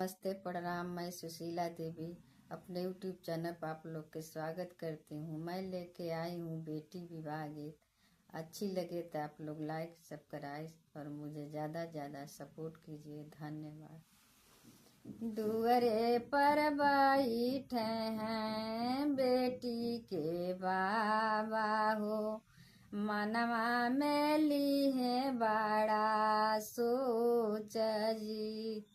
नमस्ते, प्रणाम। मैं सुशीला देवी अपने यूट्यूब चैनल पर आप लोग के स्वागत करती हूँ। मैं लेके आई हूँ बेटी विवाह गीत। अच्छी लगे तो आप लोग लाइक सब्सक्राइब और मुझे ज़्यादा ज़्यादा सपोर्ट कीजिए। धन्यवाद। दुअरे पर बैठे हैं बेटी के बाबा हो, मनवा में ली है बड़ा सोच जी।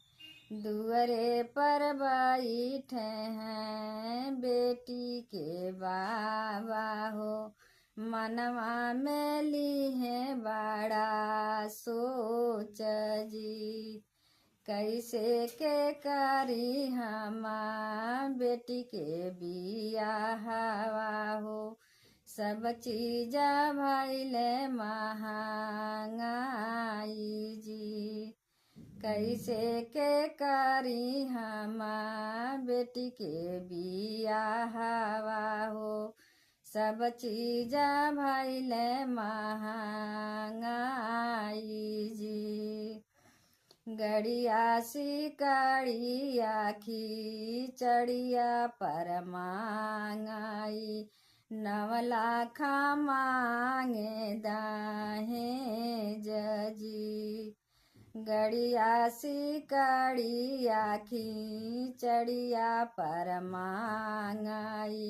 दुअरे पर बैठे हैं बेटी के बाबा हो, मनवा में ली है बड़ा सोच जी। कैसे के करी हम बेटी के बियाहवा हो, सब चीज भइले महंगाई जी। कैसे के करी हम बेटी के बियाहवा हो, सब चीज भइले महंगाई जी। गड़िया सिकड़िया खिचड़िया पर मांगाई, 9 लाख मांगे दहेज जी। गड़िया सिकड़िया खिचड़िया पर मांगाई,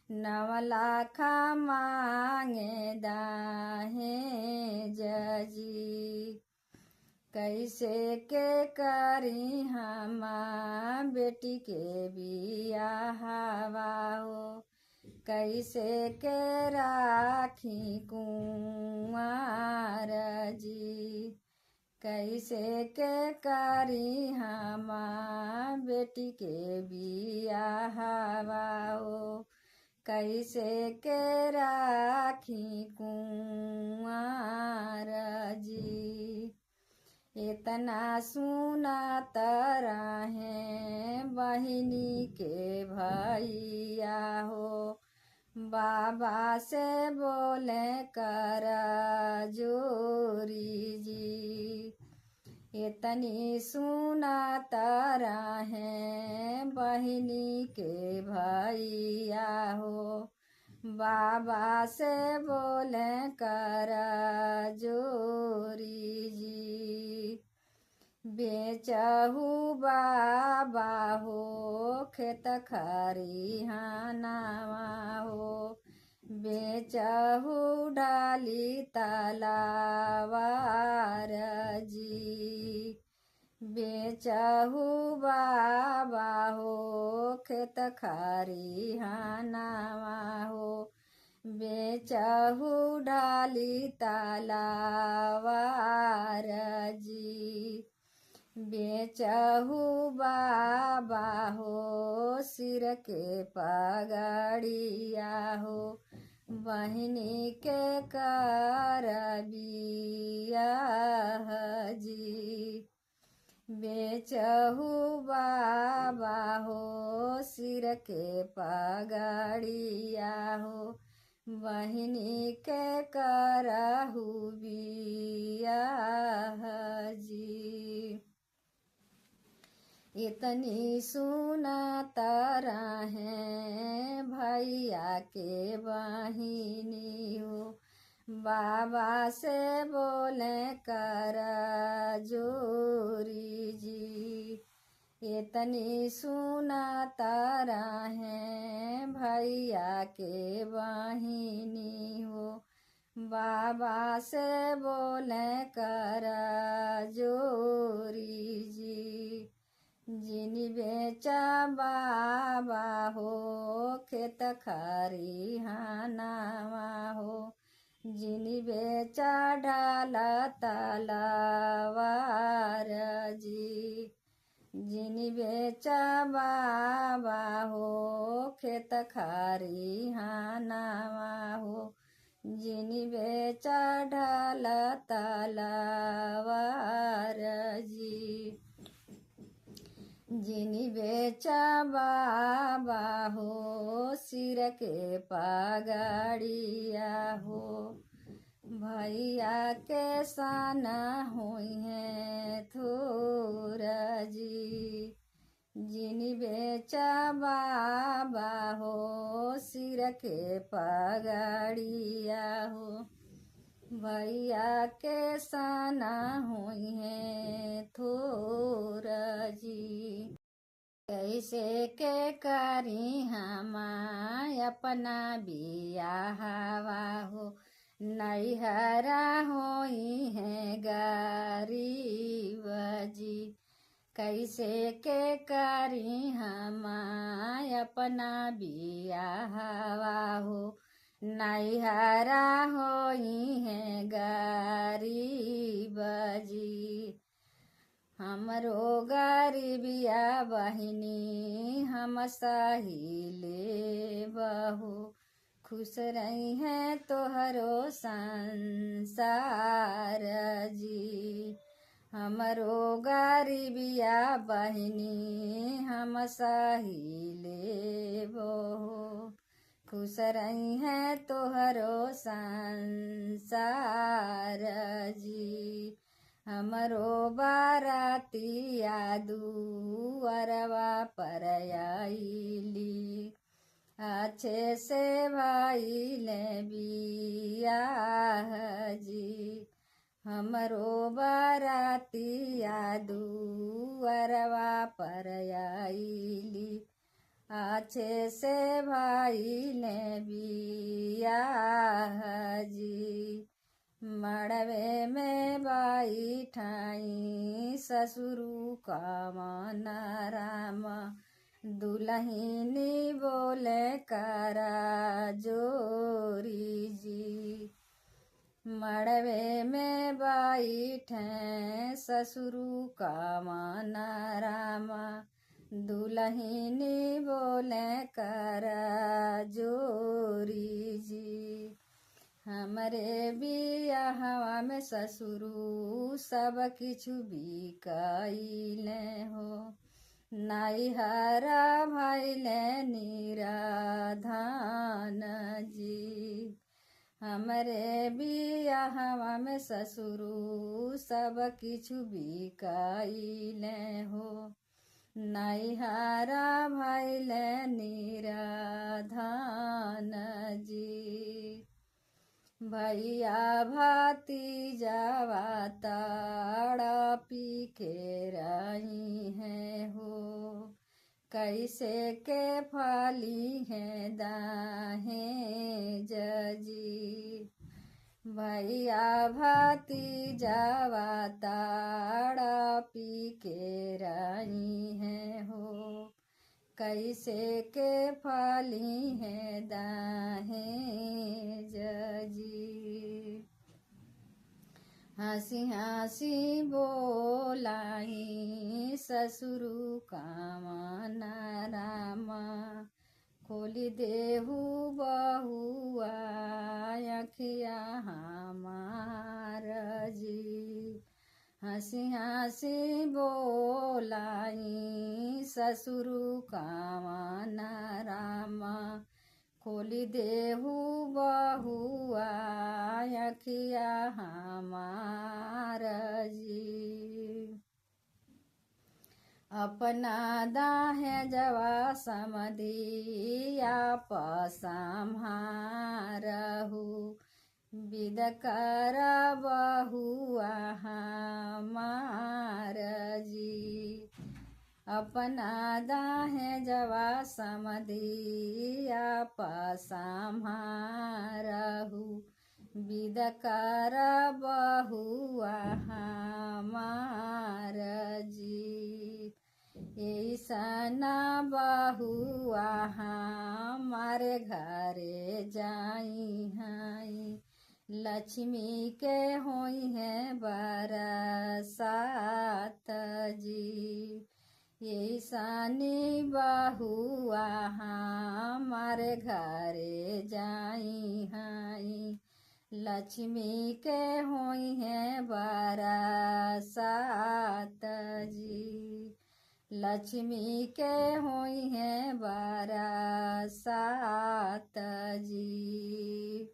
9 लाख मांगे दहेज जी। कैसे के करी हम बेटी के बियाहवा हो, कैसे के राखी कुंवर जी। कैसे के करी हम बेटी के बियाहवा हो, कैसे के राखी कुंवर जी। इतना सुना तरहे बहिनी के भैया हो, बाबा से बोले कर जोरी जी। इतनी सुना तरहे बहिनी के भैया हो, बाबा से बोले कर जोरी जी। बेचहु बाबा हो खेत खरिहानवा हो, बेचहु डाली तलवार जी। बेचहु बाबा हो खेत खरिहानवा हो, बेचहु डाली तलवार जी। बेचहु बाबा हो सिर के पगड़िया हो, बहिनी के कर बियाह जी। बेचहु बाबा हो सिर के पगड़िया हो, बहिनी के करहु बियाह जी। इतनी सुना तरहे भैया के बहिनी हो, बाबा से बोले कर जोरी जी। इतनी सुना तरहे भैया के बहिनी हो, बाबा से बोले कर जोरी जी। जिनी बेचा बाबा हो खेत खरिहानवा हो, जिनी बेचा डाला तलवार जी। जिनी बेचा बाबा हो खेत खरिहानवा हो, जिनी बेचा डाला तलवार जी। जिनी बेचा बाबा हो सिर के पगड़िया हो, भैया के सन हुई है थोर जी। जिनी बेचा बाबा हो सिर के पगड़िया हो। भैया के सना हुई है थोर जी। कैसे के करी हम अपना बियाहवा हो। नैहरा होई है गरीब जी। कैसे के करी हम अपना बियाहवा हो। नैहरा होई है गरीब जी। हमरो गरीबिया बहिनी हम सहिले बहू। खुश रही है तोहरो संसार जी। हमरो गरीबिया बहिनी हम सहिले बहू। खुश रही है तोहरो संसार जी। हमरो बारातिया दुअरवा पर आइली। अच्छे से भइले बियाह जी। हमरो बारातिया दुअरवा पर आइली। अच्छे से भइले बियाह जी। मड़वे में बैठाई ससुरु कवन राम। दुल्हनी बोले करा जोरी जी। मड़वे में बैठे ससुरु कवन राम। दुल्हनी बोले करा जोरी जी। हमरे बियाहवा में ससुरु सब किछु बिकैले हो। नैहरा भइले निराधन जी। हमरे बियाहवा में ससुरु सब किछु बिकैले हो। नैहरा भइले निराधन जी। भैया भतीजावा तड़पी के रही है हो। कैसे के फली है दाहेज जी। भैया भतीजावा तड़पी के रही है हो। कैसे के फली है दाहेज जी। हंसी हंसी बोलाई ससुरु कवन राम। खोली देहु बहुआ अखिया हमार जी। हंसी हंसी बोलाई ससुरु कवन राम। खोली देहु बहुआ अखिया हमार जी। अपना दाहे जवा समधिया पसम्हारहु। विद कर बहुआ हमार जी। अपना दाहे जवा समधिया पसम्हारहु। विद कर बहुआ हमार जी। ऐसना बहुआ हमारे घरे जाई हैं। लक्ष्मी के होई है बरसात जी। ऐसनी बहुआ हमारे घरे जाई हैं। लक्ष्मी के होई है बरसात जी। लक्ष्मी के होई है बरसात जी।